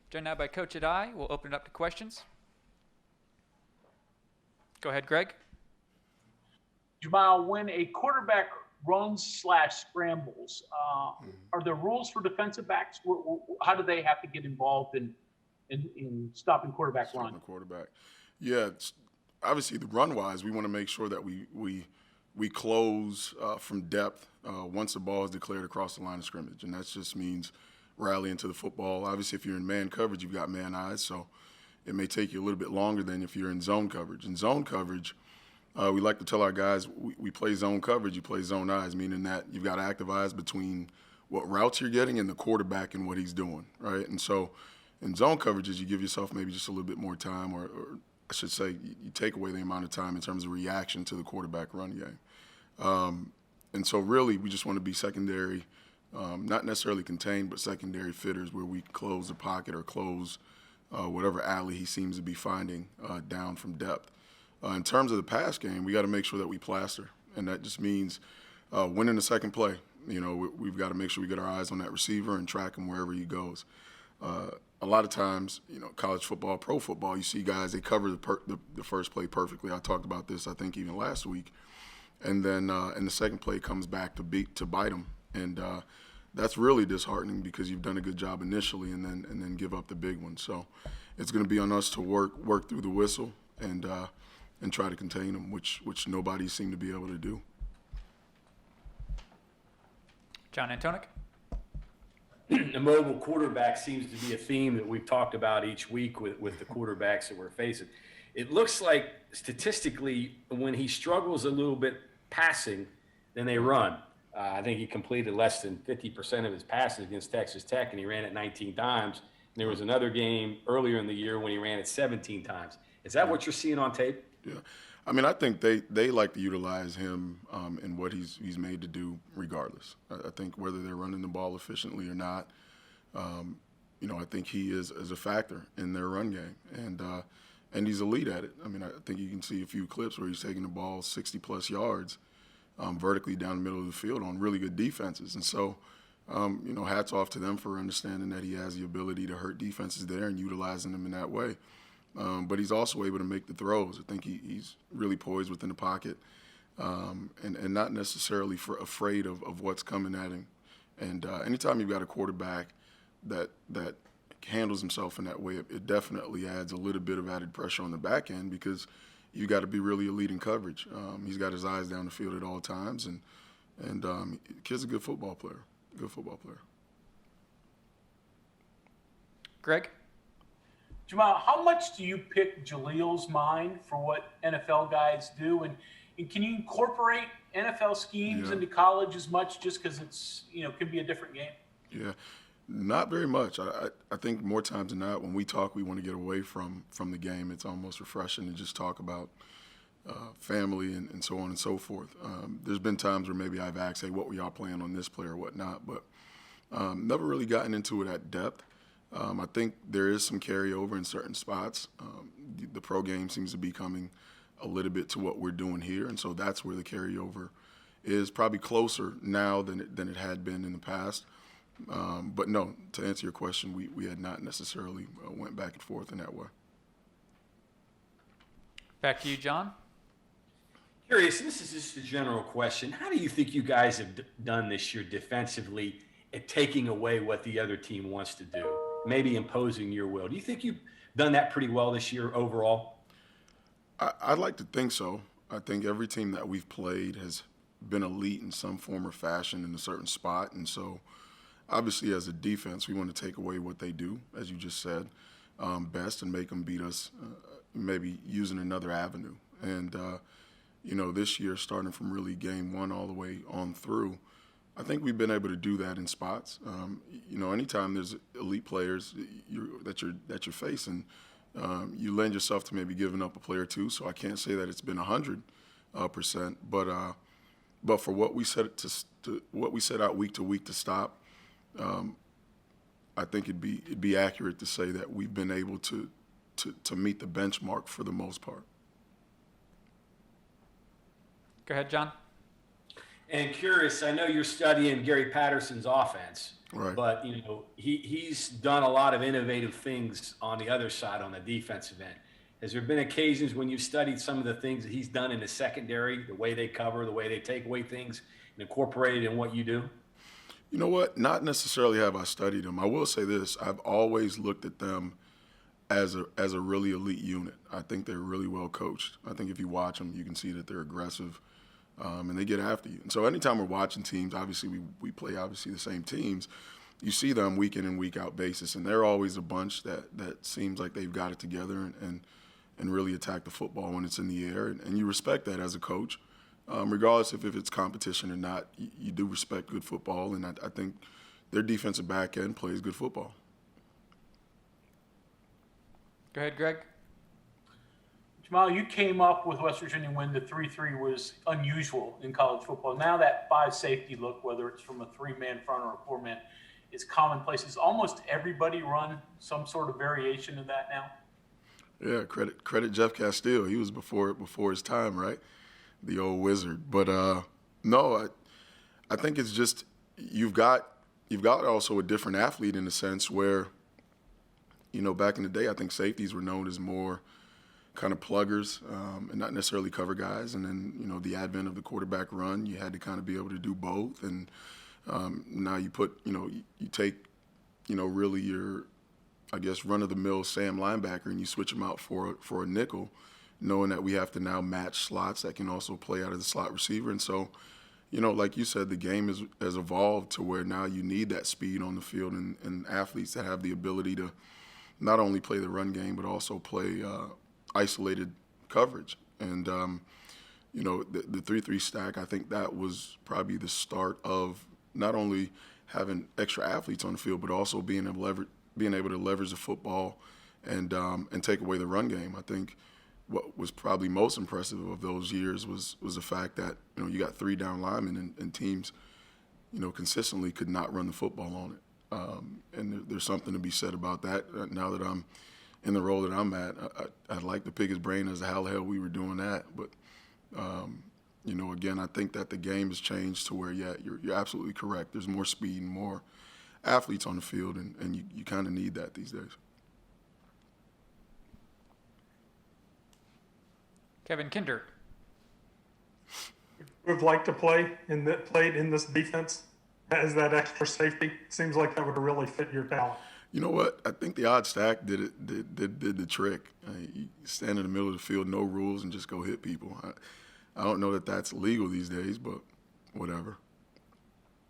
Joined now by Coach Adai. We'll open it up to questions. Go ahead, Greg. Jamal, when a quarterback runs/scrambles, are there rules for defensive backs? How do they have to get involved in stopping quarterback run? Stopping the quarterback. Yeah, obviously the run-wise, we want to make sure that we close from depth once the ball is declared across the line of scrimmage, and that just means rallying to the football. Obviously, if you're in man coverage, you've got man eyes, so it may take you a little bit longer than if you're in zone coverage. In zone coverage, we like to tell our guys we play zone coverage, you play zone eyes, meaning that you've got active eyes between what routes you're getting and the quarterback and what he's doing, right? And so in zone coverages, you give yourself maybe just a little bit more time, or I should say you take away the amount of time in terms of reaction to the quarterback run game. And so really we just want to be secondary, not necessarily contained, but secondary fitters where we close the pocket or close whatever alley he seems to be finding down from depth. In terms of the pass game, we got to make sure that we plaster, and that just means winning the second play. You know, we've got to make sure we get our eyes on that receiver and track him wherever he goes. A lot of times, you know, college football, pro football, you see guys, they cover the first play perfectly. I talked about this, I think, even last week. And then and the second play comes back to bite them. And that's really disheartening because you've done a good job initially and then give up the big one. So it's going to be on us to work through the whistle and try to contain them, which nobody seemed to be able to do. John Antonik. The mobile quarterback seems to be a theme that we've talked about each week with the quarterbacks that we're facing. It looks like statistically when he struggles a little bit passing, then they run. I think he completed less than 50% of his passes against Texas Tech, and he ran it 19 times. And there was another game earlier in the year when he ran it 17 times. Is that what you're seeing on tape? Yeah. I mean, I think they like to utilize him in what he's made to do regardless. I think whether they're running the ball efficiently or not, you know, I think he is a factor in their run game. And he's elite at it. I mean, I think you can see a few clips where he's taking the ball 60-plus yards vertically down the middle of the field on really good defenses. And so, you know, hats off to them for understanding that he has the ability to hurt defenses there and utilizing them in that way. But he's also able to make the throws. I think he's really poised within the pocket and not necessarily afraid of what's coming at him. And anytime you've got a quarterback that handles himself in that way, it definitely adds a little bit of added pressure on the back end because you got to be really elite in coverage. He's got his eyes down the field at all times, and the kid's a good football player. Good football player. Greg. Jamal, how much do you pick Jalil's mind for what NFL guys do? And can you incorporate NFL schemes into college as much just because it's, you know, can be a different game? Yeah, not very much. I think more times than not, when we talk, we want to get away from the game. It's almost refreshing to just talk about family and so on and so forth. There's been times where maybe I've asked, hey, what were y'all playing on this play or whatnot, but never really gotten into it at depth. I think there is some carryover in certain spots. The pro game seems to be coming a little bit to what we're doing here, and so that's where the carryover is probably closer now than it had been in the past. But no, to answer your question, we had not necessarily went back and forth in that way. Back to you, John. Curious, this is just a general question. How do you think you guys have done this year defensively at taking away what the other team wants to do, maybe imposing your will? Do you think you've done that pretty well this year overall? I'd like to think so. I think every team that we've played has been elite in some form or fashion in a certain spot. And so obviously as a defense, we want to take away what they do, as you just said, best and make them beat us, maybe using another avenue. And, you know, this year, starting from really game one all the way on through, I think we've been able to do that in spots. You know, anytime there's elite players that you're facing, you lend yourself to maybe giving up a player or two. So I can't say that it's been 100%, but for what we set out week to week to stop, I think it'd be accurate to say that we've been able to meet the benchmark for the most part. Go ahead, John. And curious, I know you're studying Gary Patterson's offense, Right. but he's done a lot of innovative things on the other side on the defensive end. Has there been occasions when you've studied some of the things that he's done in the secondary, the way they cover, the way they take away things, and incorporate it in what you do? You know what? Not necessarily have I studied them. I will say this: I've always looked at them as a really elite unit. I think they're really well coached. I think if you watch them, you can see that they're aggressive, and they get after you. And so anytime we're watching teams, obviously we play obviously the same teams. You see them week in and week out basis, and they're always a bunch that seems like they've got it together and really attack the football when it's in the air. And you respect that as a coach. Regardless if it's competition or not, you do respect good football, and I think their defensive back end plays good football. Go ahead, Greg. Jamal, you came up with West Virginia when the 3-3 was unusual in college football. Now that 5 safety look, whether it's from a 3-man front or a 4-man, is commonplace. Is almost everybody run some sort of variation of that now? Yeah, credit Jeff Castile. He was before his time, right? The old wizard. But no, I think it's just you've got also a different athlete in the sense where, back in the day, I think safeties were known as more kind of pluggers and not necessarily cover guys. And then, the advent of the quarterback run, you had to kind of be able to do both. And now you put, you take, really your, I guess, run-of-the-mill Sam linebacker and you switch him out for a nickel, knowing that we have to now match slots that can also play out of the slot receiver. And so, like you said, the game has evolved to where now you need that speed on the field and athletes that have the ability to not only play the run game but also play isolated coverage. And, the 3-3 stack, I think that was probably the start of not only having extra athletes on the field but also being able to leverage the football and take away the run game. I think what was probably most impressive of those years was the fact that you got 3 down linemen and teams consistently could not run the football on it. And there's something to be said about that. Now that I'm in the role that I'm at, I'd like to pick his brain as to how the hell we were doing that. But again, I think that the game has changed to where you're absolutely correct. There's more speed and more athletes on the field, and you kind of need that these days. Kevin Kinder. Would like to played in this defense as that extra safety? Seems like that would really fit your talent. You know what? I think the odd stack did the trick. You stand in the middle of the field, no rules, and just go hit people. I don't know that that's legal these days, but whatever.